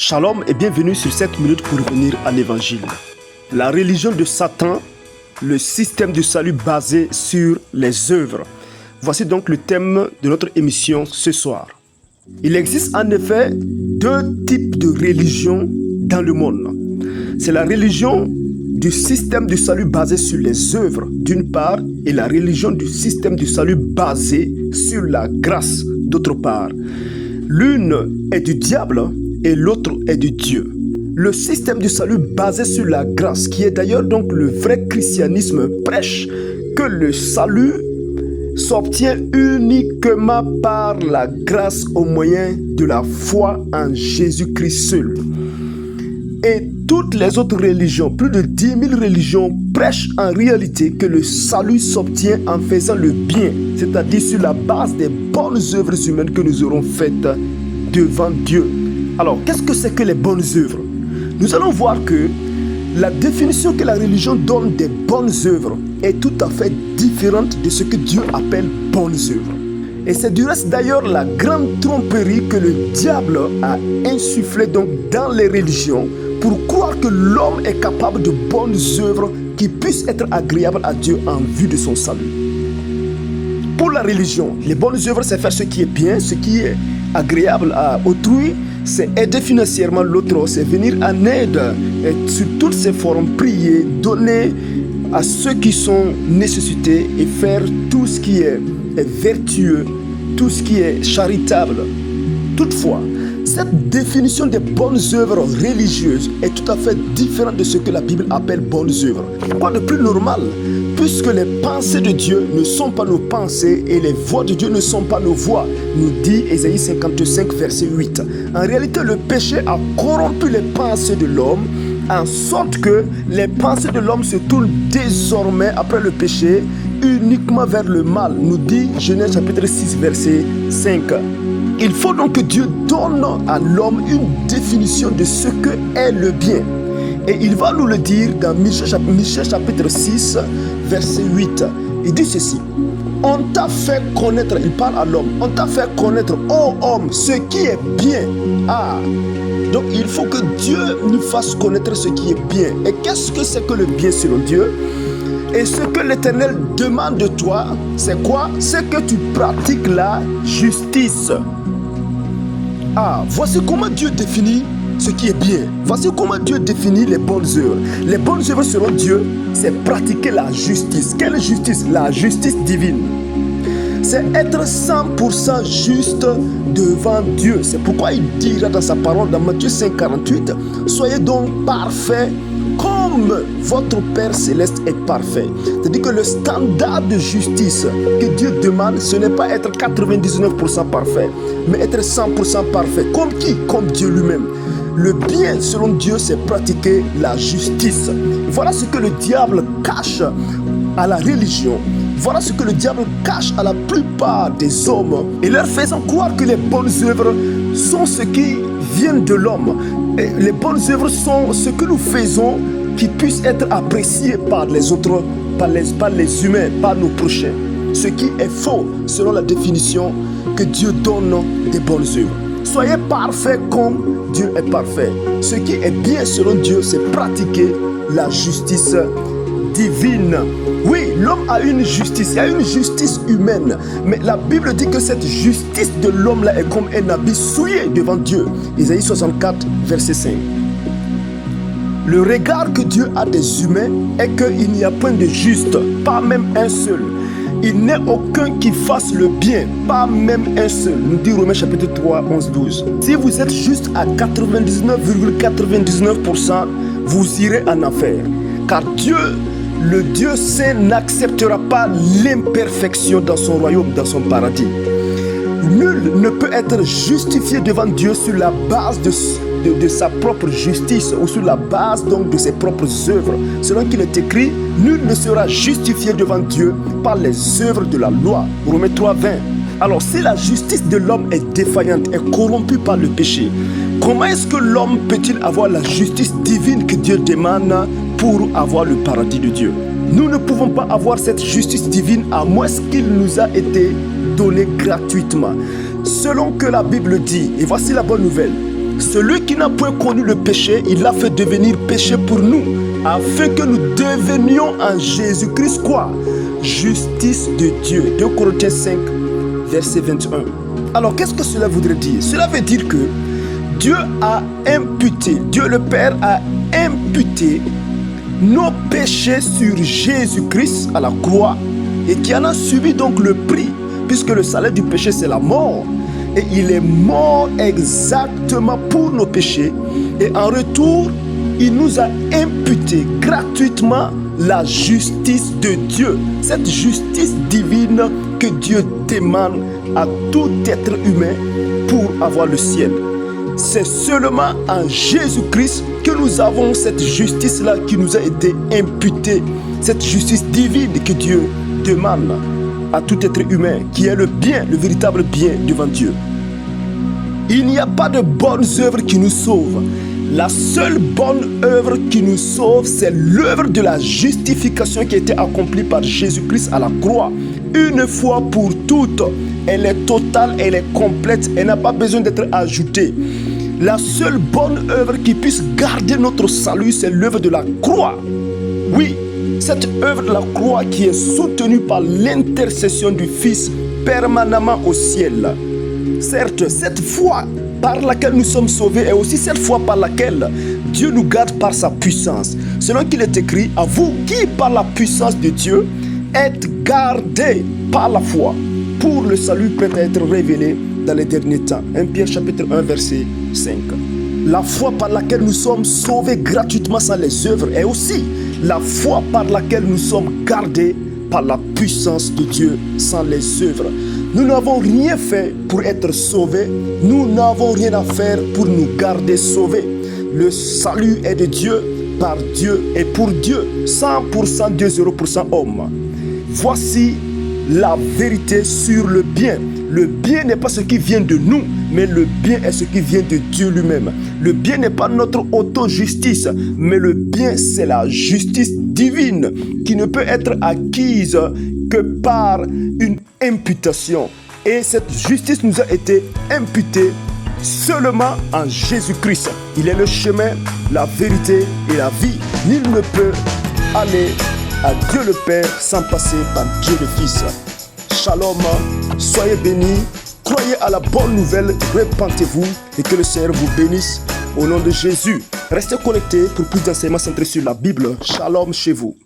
Shalom et bienvenue sur 7 minutes pour revenir à l'évangile. La religion de Satan, le système de salut basé sur les œuvres. Voici donc le thème de notre émission ce soir. Il existe en effet deux types de religions dans le monde. C'est la religion du système de salut basé sur les œuvres d'une part et la religion du système de salut basé sur la grâce d'autre part. L'une est du diable et l'autre est de Dieu. Le système du salut basé sur la grâce, qui est d'ailleurs donc le vrai christianisme, prêche que le salut s'obtient uniquement par la grâce au moyen de la foi en Jésus-Christ seul. Et toutes les autres religions, plus de 10 000 religions, prêchent en réalité que le salut s'obtient en faisant le bien, c'est-à-dire sur la base des bonnes œuvres humaines que nous aurons faites devant Dieu. Alors, qu'est-ce que c'est que les bonnes œuvres? Nous allons voir que la définition que la religion donne des bonnes œuvres est tout à fait différente de ce que Dieu appelle bonnes œuvres. Et c'est du reste d'ailleurs la grande tromperie que le diable a insufflé donc dans les religions pour croire que l'homme est capable de bonnes œuvres qui puissent être agréables à Dieu en vue de son salut. Pour la religion, les bonnes œuvres, c'est faire ce qui est bien, ce qui est agréable à autrui, c'est aider financièrement l'autre, c'est venir en aide et sur toutes ses formes, prier, donner à ceux qui sont nécessités et faire tout ce qui est vertueux, tout ce qui est charitable. Toutefois, cette définition des bonnes œuvres religieuses est tout à fait différente de ce que la Bible appelle bonnes œuvres. Quoi de plus normal, puisque les pensées de Dieu ne sont pas nos pensées et les voies de Dieu ne sont pas nos voies, nous dit Ésaïe 55, verset 8. En réalité, le péché a corrompu les pensées de l'homme, en sorte que les pensées de l'homme se tournent désormais après le péché uniquement vers le mal, nous dit Genèse chapitre 6, verset 5. Il faut donc que Dieu donne à l'homme une définition de ce que est le bien. Et il va nous le dire dans Michée chapitre 6, verset 8. Il dit ceci. On t'a fait connaître, il parle à l'homme, on t'a fait connaître, ô homme, ce qui est bien. Donc il faut que Dieu nous fasse connaître ce qui est bien. Et qu'est-ce que c'est que le bien selon Dieu? Et ce que l'Éternel demande de toi, c'est quoi? C'est que tu pratiques la justice. Voici comment Dieu définit ce qui est bien. Voici comment Dieu définit les bonnes œuvres. Les bonnes œuvres selon Dieu, c'est pratiquer la justice. Quelle justice? La justice divine. C'est être 100% juste devant Dieu. C'est pourquoi il dira dans sa parole dans Matthieu 5, 48, soyez donc parfaits comme votre Père Céleste est parfait. C'est-à-dire que le standard de justice que Dieu demande, ce n'est pas être 99% parfait, mais être 100% parfait. Comme qui? Comme Dieu lui-même. Le bien selon Dieu, c'est pratiquer la justice. Voilà ce que le diable cache à la religion. Voilà ce que le diable cache à la plupart des hommes, et leur faisant croire que les bonnes œuvres sont ce qui viennent de l'homme. Et les bonnes œuvres sont ce que nous faisons qui puisse être apprécié par les autres, par les humains, par nos prochains. Ce qui est faux selon la définition que Dieu donne des bonnes œuvres. Soyez parfaits comme Dieu est parfait. Ce qui est bien selon Dieu, c'est pratiquer la justice divine. Oui, l'homme a une justice, il y a une justice humaine, mais la Bible dit que cette justice de l'homme là est comme un habit souillé devant Dieu. Isaïe 64, verset 5. Le regard que Dieu a des humains est qu'il n'y a point de juste, pas même un seul. Il n'est aucun qui fasse le bien, pas même un seul. Nous dit Romains chapitre 3, 11, 12. Si vous êtes juste à 99,99%, vous irez en enfer. Car Dieu, le Dieu saint, n'acceptera pas l'imperfection dans son royaume, dans son paradis. Nul ne peut être justifié devant Dieu sur la base de sa propre justice ou sur la base donc de ses propres œuvres. Selon qu'il est écrit, nul ne sera justifié devant Dieu par les œuvres de la loi. Romains 3, 20. Alors si la justice de l'homme est défaillante, est corrompue par le péché, comment est-ce que l'homme peut-il avoir la justice divine que Dieu demande pour avoir le paradis de Dieu? Nous ne pouvons pas avoir cette justice divine à moins qu'il nous a été donné gratuitement. Selon que la Bible dit, et voici la bonne nouvelle, Celui qui n'a point connu le péché, il l'a fait devenir péché pour nous, afin que nous devenions en Jésus-Christ quoi? Justice de Dieu. 2 Corinthiens 5, verset 21. Alors, qu'est-ce que cela voudrait dire? Cela veut dire que Dieu a imputé, Dieu le Père a imputé nos péchés sur Jésus-Christ à la croix et qui en a subi donc le prix, puisque le salaire du péché c'est la mort. Et il est mort exactement pour nos péchés. Et en retour, il nous a imputé gratuitement la justice de Dieu. Cette justice divine que Dieu demande à tout être humain pour avoir le ciel. C'est seulement en Jésus-Christ que nous avons cette justice-là qui nous a été imputée. Cette justice divine que Dieu demande à tout être humain, qui est le bien, le véritable bien devant Dieu. Il n'y a pas de bonnes œuvres qui nous sauvent. La seule bonne œuvre qui nous sauve, c'est l'œuvre de la justification qui a été accomplie par Jésus-Christ à la croix. Une fois pour toutes, elle est totale, elle est complète, elle n'a pas besoin d'être ajoutée. La seule bonne œuvre qui puisse garder notre salut, c'est l'œuvre de la croix. Oui, cette œuvre de la croix qui est soutenue par l'intercession du Fils permanemment au ciel. Certes, cette foi par laquelle nous sommes sauvés est aussi cette foi par laquelle Dieu nous garde par sa puissance. Selon qu'il est écrit, à vous qui par la puissance de Dieu êtes gardés par la foi pour le salut prêt à être révélé dans les derniers temps. 1 Pierre chapitre 1 verset 5. La foi par laquelle nous sommes sauvés gratuitement sans les œuvres est aussi la foi par laquelle nous sommes gardés par la puissance de Dieu sans les œuvres. Nous n'avons rien fait pour être sauvés. Nous n'avons rien à faire pour nous garder sauvés. Le salut est de Dieu, par Dieu et pour Dieu. 100% Dieu, 0% homme. Voici la vérité sur le bien. Le bien n'est pas ce qui vient de nous, mais le bien est ce qui vient de Dieu lui-même. Le bien n'est pas notre auto-justice, mais le bien c'est la justice divine qui ne peut être acquise que par une imputation. Et cette justice nous a été imputée seulement en Jésus-Christ. Il est le chemin, la vérité et la vie. Nul ne peut aller à Dieu le Père sans passer par Dieu le Fils. Shalom, soyez bénis, croyez à la bonne nouvelle, repentez-vous et que le Seigneur vous bénisse au nom de Jésus. Restez connectés pour plus d'enseignements centrés sur la Bible. Shalom chez vous.